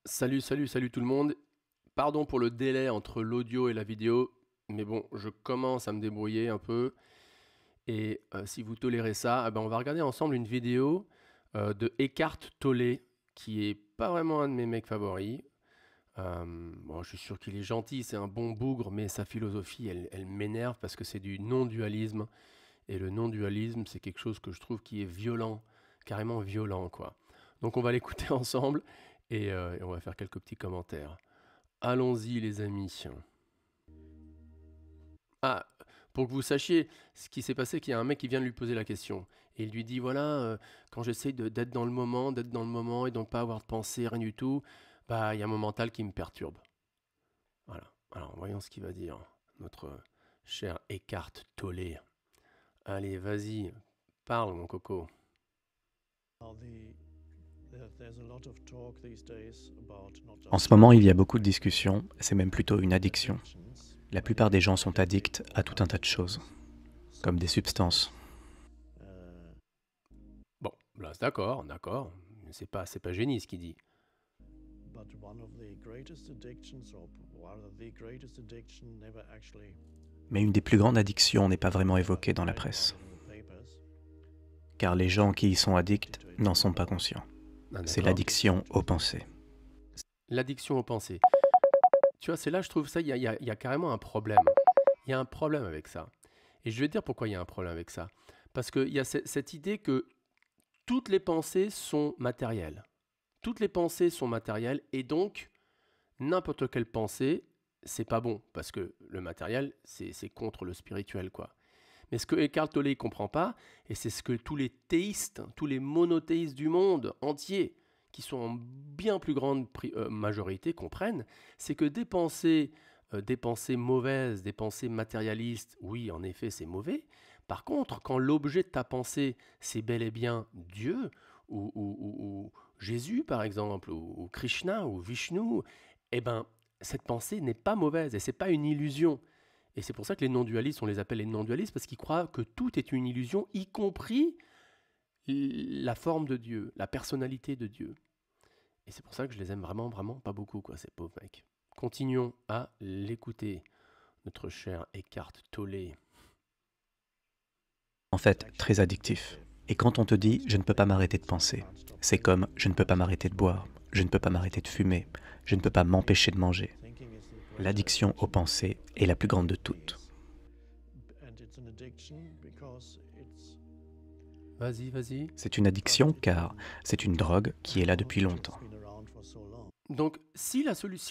Salut tout le monde. Pardon pour le délai entre l'audio et la vidéo, mais bon, je commence à me débrouiller un peu. Et si vous tolérez ça, on va regarder ensemble une vidéo de Eckhart Tolle, qui est pas vraiment un de mes mecs favoris. Bon, je suis sûr qu'il est gentil, c'est un bon bougre, mais sa philosophie, elle m'énerve parce que c'est du non-dualisme. Et le non-dualisme, c'est quelque chose que je trouve qui est violent, carrément violent, quoi. Donc on va l'écouter ensemble et on va faire quelques petits commentaires. Allons-y les amis. Ah, pour que vous sachiez, ce qui s'est passé, qu'il y a un mec qui vient de lui poser la question. Et il lui dit, voilà, quand j'essaie d'être d'être dans le moment et donc pas avoir de pensée, rien du tout, bah il y a mon mental qui me perturbe. Voilà. Alors voyons ce qu'il va dire, notre cher Eckhart Tolle. Allez, vas-y, parle mon coco. En ce moment, il y a beaucoup de discussions, c'est même plutôt une addiction. La plupart des gens sont addicts à tout un tas de choses, comme des substances. Bon, là, d'accord, mais c'est pas génie ce qu'il dit. Mais une des plus grandes addictions n'est pas vraiment évoquée dans la presse, car les gens qui y sont addicts n'en sont pas conscients. Ah, C'est d'accord. l'addiction aux pensées. L'addiction aux pensées. Tu vois, c'est là, je trouve ça, il y a carrément un problème. Il y a un problème avec ça. Et je vais te dire pourquoi il y a un problème avec ça. Parce qu'il y a cette idée que toutes les pensées sont matérielles. Toutes les pensées sont matérielles et donc n'importe quelle pensée, c'est pas bon. Parce que le matériel, c'est contre le spirituel, quoi. Mais ce que Eckhart Tolle ne comprend pas, et c'est ce que tous les théistes, tous les monothéistes du monde entier, qui sont en bien plus grande majorité, comprennent, c'est que des pensées mauvaises, des pensées matérialistes, oui, en effet, c'est mauvais. Par contre, quand l'objet de ta pensée, c'est bel et bien Dieu, ou Jésus, par exemple, ou Krishna, ou Vishnu, eh ben, cette pensée n'est pas mauvaise, et c'est pas une illusion. Et c'est pour ça que les non-dualistes, on les appelle les non-dualistes, parce qu'ils croient que tout est une illusion, y compris la forme de Dieu, la personnalité de Dieu. Et c'est pour ça que je les aime vraiment pas beaucoup, quoi, ces pauvres mecs. Continuons à l'écouter, notre cher Eckhart Tolle. En fait, très addictif. Et quand on te dit « je ne peux pas m'arrêter de penser », c'est comme « je ne peux pas m'arrêter de boire, je ne peux pas m'arrêter de fumer, je ne peux pas m'empêcher de manger ». L'addiction aux pensées est la plus grande de toutes. Vas-y. C'est une addiction car c'est une drogue qui est là depuis longtemps. Donc, si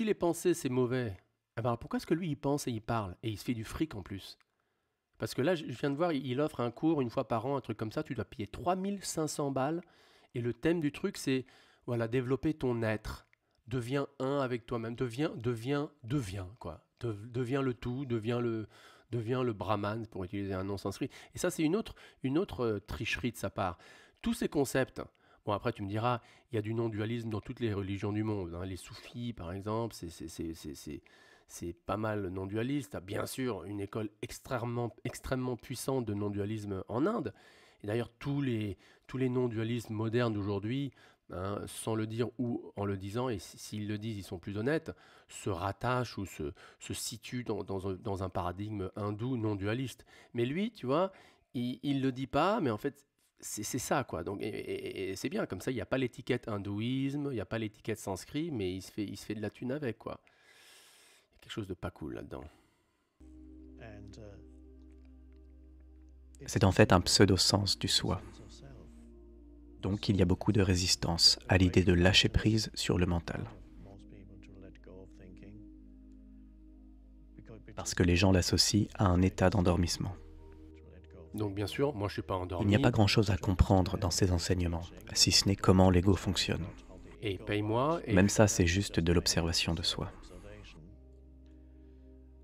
les pensées, c'est mauvais, eh ben, pourquoi est-ce que lui, il pense et il parle, et il se fait du fric en plus? Parce que là, je viens de voir, il offre un cours une fois par an, un truc comme ça, tu dois payer 3 500 balles. Et le thème du truc, c'est voilà, développer ton être. Deviens un avec toi-même. Deviens, quoi. Deviens le tout, deviens le brahman, pour utiliser un nom sanskrit. Et ça, c'est une autre tricherie de sa part. Tous ces concepts, bon, après, tu me diras, il y a du non-dualisme dans toutes les religions du monde, hein. Les soufis, par exemple, c'est pas mal non-dualiste. Tu as bien sûr une école extrêmement puissante de non-dualisme en Inde. Et d'ailleurs, tous les non-dualismes modernes d'aujourd'hui, hein, sans le dire ou en le disant, et s'ils le disent, ils sont plus honnêtes, se rattachent ou se situent dans un paradigme hindou non-dualiste. Mais lui, tu vois, il le dit pas, mais en fait, c'est ça, quoi. Donc, et c'est bien, comme ça, il n'y a pas l'étiquette hindouisme, il n'y a pas l'étiquette sanskrit, mais il se fait de la thune avec, quoi. Il y a quelque chose de pas cool là-dedans. C'est en fait un pseudo-sens du soi. Donc il y a beaucoup de résistance à l'idée de lâcher prise sur le mental. Parce que les gens l'associent à un état d'endormissement. Donc bien sûr, moi je suis pas Il n'y a pas endormi, grand-chose à comprendre dans ces enseignements, si ce n'est comment l'ego fonctionne. et paye-moi, et Même ça, c'est juste de l'observation de soi.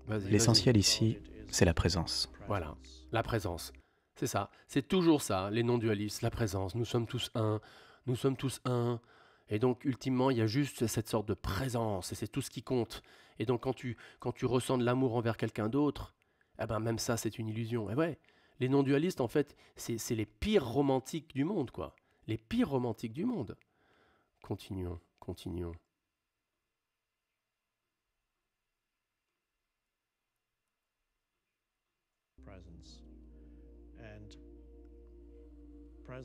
vas-y. L'essentiel ici, c'est la présence. Voilà, la présence. C'est ça, c'est toujours ça, les non-dualistes, la présence. Nous sommes tous un. Et donc, ultimement, il y a juste cette sorte de présence, et c'est tout ce qui compte. Et donc, quand tu ressens de l'amour envers quelqu'un d'autre, eh ben, même ça, c'est une illusion. Et ouais, les non-dualistes, en fait, c'est les pires romantiques du monde, quoi. Les pires romantiques du monde. Continuons.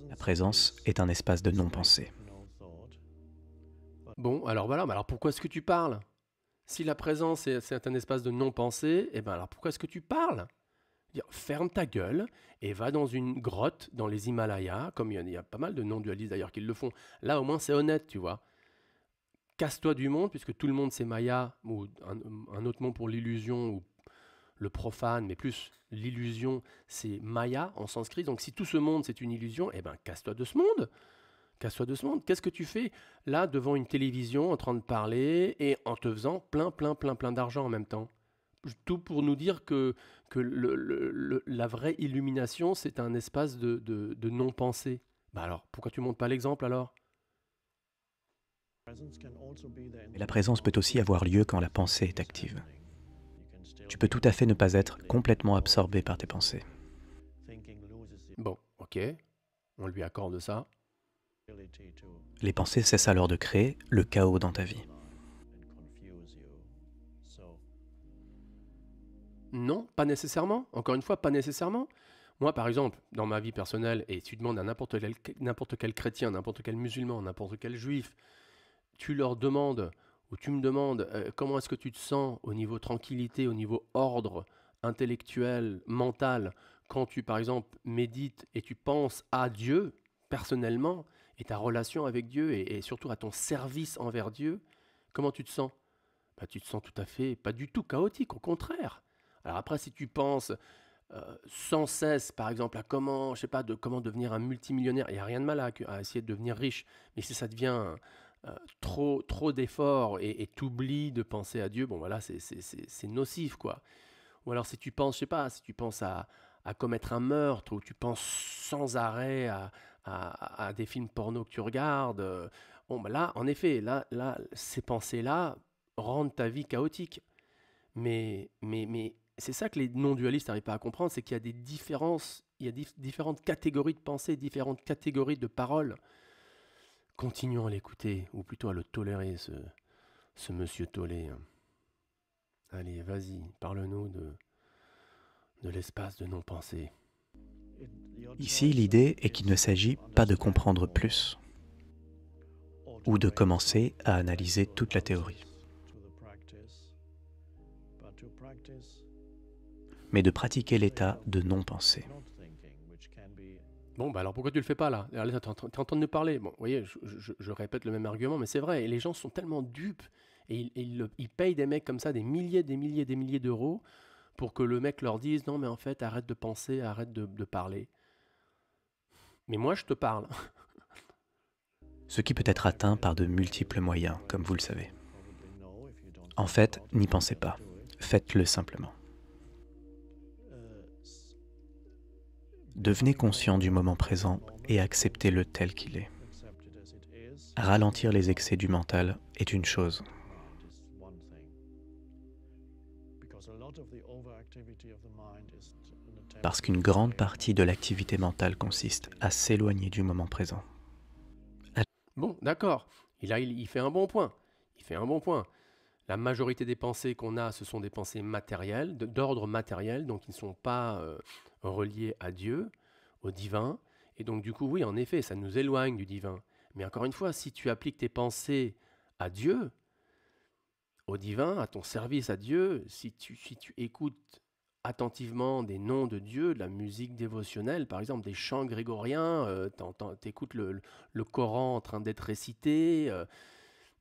La présence est un espace de non-pensée. Bon, alors voilà, mais alors pourquoi est-ce que tu parles? Si la présence c'est un espace de non-pensée, eh ben alors pourquoi est-ce que tu parles? Dire, ferme ta gueule et va dans une grotte dans les Himalayas, comme il y a pas mal de non-dualistes d'ailleurs qui le font. Là, au moins, c'est honnête, tu vois. Casse-toi du monde, puisque tout le monde c'est Maya, ou un autre mot pour l'illusion, ou le profane, mais plus l'illusion, c'est Maya en sanskrit. Donc si tout ce monde c'est une illusion, eh ben casse-toi de ce monde. Casse-toi de ce monde. Qu'est-ce que tu fais là devant une télévision en train de parler et en te faisant plein d'argent en même temps? Tout pour nous dire que la vraie illumination, c'est un espace de non-pensée. Bah alors, pourquoi tu montres pas l'exemple alors? Mais la présence peut aussi avoir lieu quand la pensée est active. Tu peux tout à fait ne pas être complètement absorbé par tes pensées. Bon, ok, on lui accorde ça. Les pensées cessent alors de créer le chaos dans ta vie. Non, pas nécessairement. Encore une fois, pas nécessairement. Moi, par exemple, dans ma vie personnelle, et tu demandes à n'importe quel chrétien, n'importe quel musulman, n'importe quel juif, tu leur demandes, ou tu me demandes, comment est-ce que tu te sens au niveau tranquillité, au niveau ordre intellectuel, mental, quand tu, par exemple, médites et tu penses à Dieu, personnellement, et ta relation avec Dieu, et surtout à ton service envers Dieu, comment tu te sens? Bah, tu te sens tout à fait, pas du tout chaotique, au contraire. Alors après, si tu penses sans cesse, par exemple, à comment, je sais pas, de comment devenir un multimillionnaire, il n'y a rien de mal à essayer de devenir riche, mais si ça devient trop d'efforts et t'oublies de penser à Dieu, bon voilà, c'est nocif, quoi. Ou alors si tu penses, je sais pas, si tu penses à commettre un meurtre, ou tu penses sans arrêt à des films porno que tu regardes, bon, bah là, en effet, là, ces pensées-là rendent ta vie chaotique. Mais c'est ça que les non-dualistes n'arrivent pas à comprendre, c'est qu'il y a des différences, il y a différentes catégories de pensée, différentes catégories de paroles. Continuons à l'écouter, ou plutôt à le tolérer, ce monsieur Tollé. Allez, vas-y, parle-nous de l'espace de non-pensée. Ici, l'idée est qu'il ne s'agit pas de comprendre plus ou de commencer à analyser toute la théorie, mais de pratiquer l'état de non-pensée. Bon, bah alors pourquoi tu le fais pas là? T'es en train de nous parler. Bon, vous voyez, je répète le même argument, mais c'est vrai. Et les gens sont tellement dupes et ils payent des mecs comme ça des milliers d'euros pour que le mec leur dise non, mais en fait, arrête de penser, arrête de parler. Mais moi, je te parle. Ce qui peut être atteint par de multiples moyens, comme vous le savez. En fait, n'y pensez pas. Faites-le simplement. Devenez conscient du moment présent et acceptez-le tel qu'il est. Ralentir les excès du mental est une chose. Parce qu'une grande partie de l'activité mentale consiste à s'éloigner du moment présent. Bon, d'accord. Il fait un bon point. Il fait un bon point. La majorité des pensées qu'on a, ce sont des pensées matérielles, d'ordre matériel, donc ils ne sont pas reliés à Dieu, au divin. Et donc du coup, oui, en effet, ça nous éloigne du divin. Mais encore une fois, si tu appliques tes pensées à Dieu, au divin, à ton service à Dieu, si tu écoutes attentivement des noms de Dieu, de la musique dévotionnelle, par exemple des chants grégoriens, t'écoutes le Coran en train d'être récité,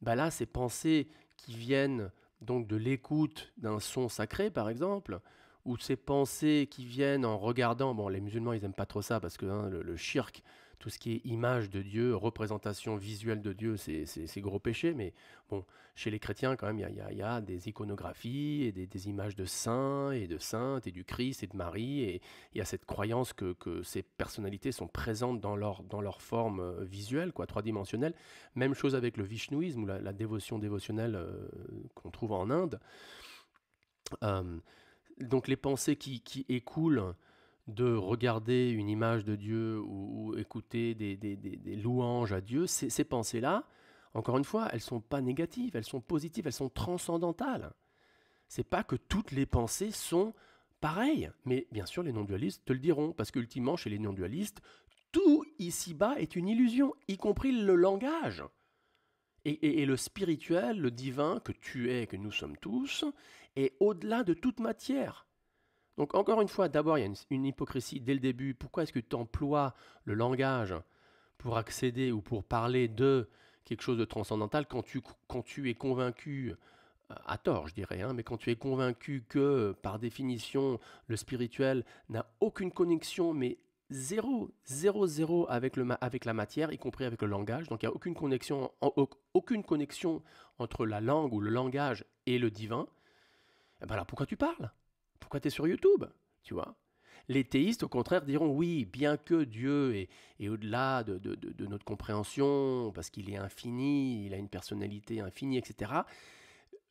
bah là, ces pensées qui viennent donc de l'écoute d'un son sacré, par exemple, ou ces pensées qui viennent en regardant, bon, les musulmans, ils n'aiment pas trop ça, parce que le shirk, tout ce qui est image de Dieu, représentation visuelle de Dieu, c'est gros péché, mais bon, chez les chrétiens, quand même, il y a des iconographies, et des images de saints, et de saintes, et du Christ, et de Marie, et il y a cette croyance que ces personnalités sont présentes dans leur forme visuelle, quoi, trois-dimensionnelle. Même chose avec le vishnouisme, ou la dévotion dévotionnelle qu'on trouve en Inde. Euh, donc les pensées qui écoulent de regarder une image de Dieu, ou écouter des louanges à Dieu, ces pensées-là, encore une fois, elles ne sont pas négatives, elles sont positives, elles sont transcendantales. C'est pas que toutes les pensées sont pareilles, mais bien sûr les non-dualistes te le diront, parce qu'ultimement, chez les non-dualistes, tout ici-bas est une illusion, y compris le langage. Et le spirituel, le divin que tu es, que nous sommes tous, est au-delà de toute matière. Donc encore une fois, d'abord, il y a une hypocrisie dès le début. Pourquoi est-ce que tu emploies le langage pour accéder ou pour parler de quelque chose de transcendantal quand tu es convaincu, à tort je dirais, hein, mais quand tu es convaincu que par définition le spirituel n'a aucune connexion, mais zéro avec la matière, y compris avec le langage, donc il n'y a aucune connexion entre la langue ou le langage et le divin, et ben alors pourquoi tu parles? Pourquoi tu es sur YouTube? Tu vois? Les théistes, au contraire, diront oui, bien que Dieu est au-delà de notre compréhension, parce qu'il est infini, il a une personnalité infinie, etc.,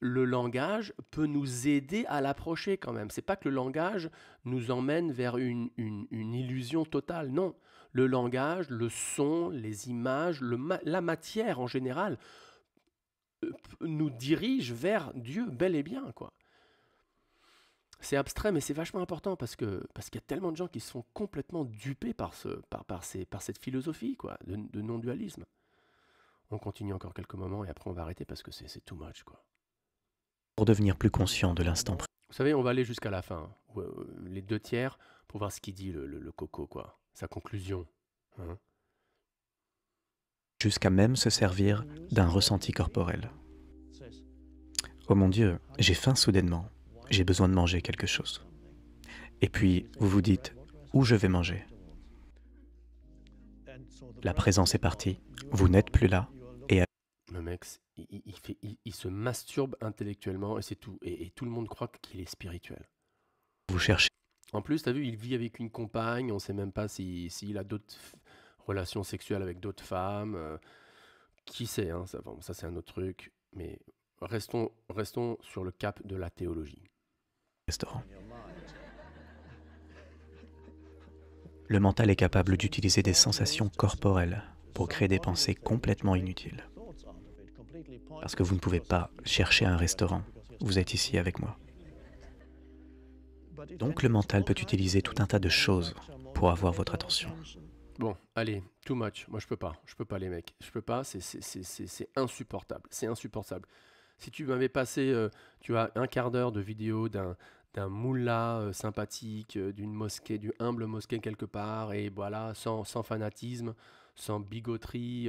le langage peut nous aider à l'approcher quand même. C'est pas que le langage nous emmène vers une illusion totale, non. Le langage, le son, les images, la matière en général nous dirige vers Dieu bel et bien, quoi. C'est abstrait, mais c'est vachement important parce qu'il y a tellement de gens qui se font complètement dupés par cette philosophie, quoi, de non-dualisme. On continue encore quelques moments et après on va arrêter parce que c'est too much, quoi. Pour devenir plus conscient de l'instant présent. Vous savez, on va aller jusqu'à la fin, les 2 tiers, pour voir ce qu'il dit le coco, quoi, sa conclusion. Hein. Jusqu'à même se servir d'un ressenti corporel. Oh mon Dieu, j'ai faim soudainement. J'ai besoin de manger quelque chose. Et puis, vous vous dites, où je vais manger? La présence est partie, vous n'êtes plus là, et Le mec, il se masturbe intellectuellement et c'est tout. Et tout le monde croit qu'il est spirituel. vous cherchez. En plus, t'as vu, il vit avec une compagne, on sait même pas s'il a d'autres relations sexuelles avec d'autres femmes. Qui sait, hein, ça c'est un autre truc. Mais restons sur le cap de la théologie. Restaurant. Le mental est capable d'utiliser des sensations corporelles pour créer des pensées complètement inutiles. Parce que vous ne pouvez pas chercher un restaurant, vous êtes ici avec moi. Donc le mental peut utiliser tout un tas de choses pour avoir votre attention. Bon, allez, too much. Moi, je peux pas, les mecs. Je peux pas, c'est insupportable. C'est insupportable. Si tu m'avais passé, tu as un quart d'heure de vidéo d'un moullah sympathique, d'une mosquée, d'une humble mosquée quelque part, et voilà, sans fanatisme, sans bigoterie,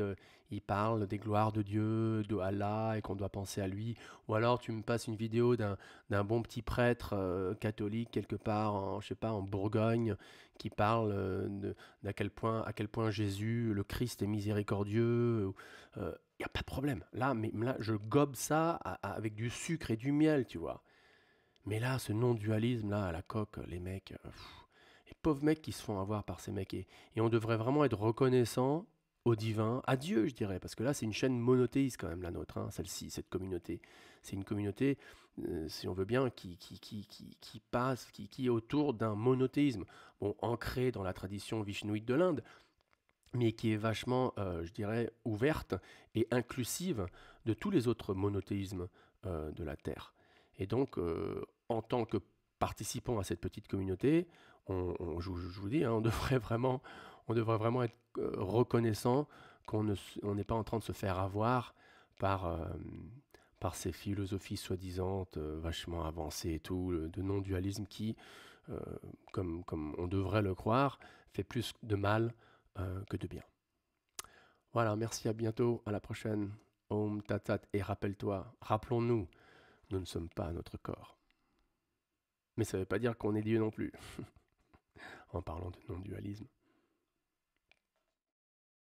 il parle des gloires de Dieu, de Allah, et qu'on doit penser à lui. Ou alors tu me passes une vidéo d'un bon petit prêtre catholique quelque part, je sais pas, en Bourgogne, qui parle à quel point Jésus, le Christ, est miséricordieux. Il n'y a pas de problème. Là, je gobe ça avec du sucre et du miel, tu vois. Mais là, ce non-dualisme, là, à la coque, les mecs, les pauvres mecs qui se font avoir par ces mecs. Et on devrait vraiment être reconnaissant au divin, à Dieu, je dirais, parce que là, c'est une chaîne monothéiste quand même, la nôtre, hein, celle-ci, cette communauté. C'est une communauté, si on veut bien, qui est autour d'un monothéisme, bon, ancré dans la tradition vishnouite de l'Inde, mais qui est vachement, je dirais, ouverte et inclusive de tous les autres monothéismes de la Terre. Et donc, en tant que participant à cette petite communauté, je vous dis, hein, on devrait vraiment être reconnaissant qu'on n'est pas en train de se faire avoir par ces philosophies soi-disant vachement avancées et tout, de non-dualisme qui, comme on devrait le croire, fait plus de mal que de bien. Voilà, merci, à bientôt, à la prochaine. Om Tat Tat. Et rappelle-toi, rappelons-nous, nous ne sommes pas notre corps. Mais ça ne veut pas dire qu'on est Dieu non plus, en parlant de non-dualisme.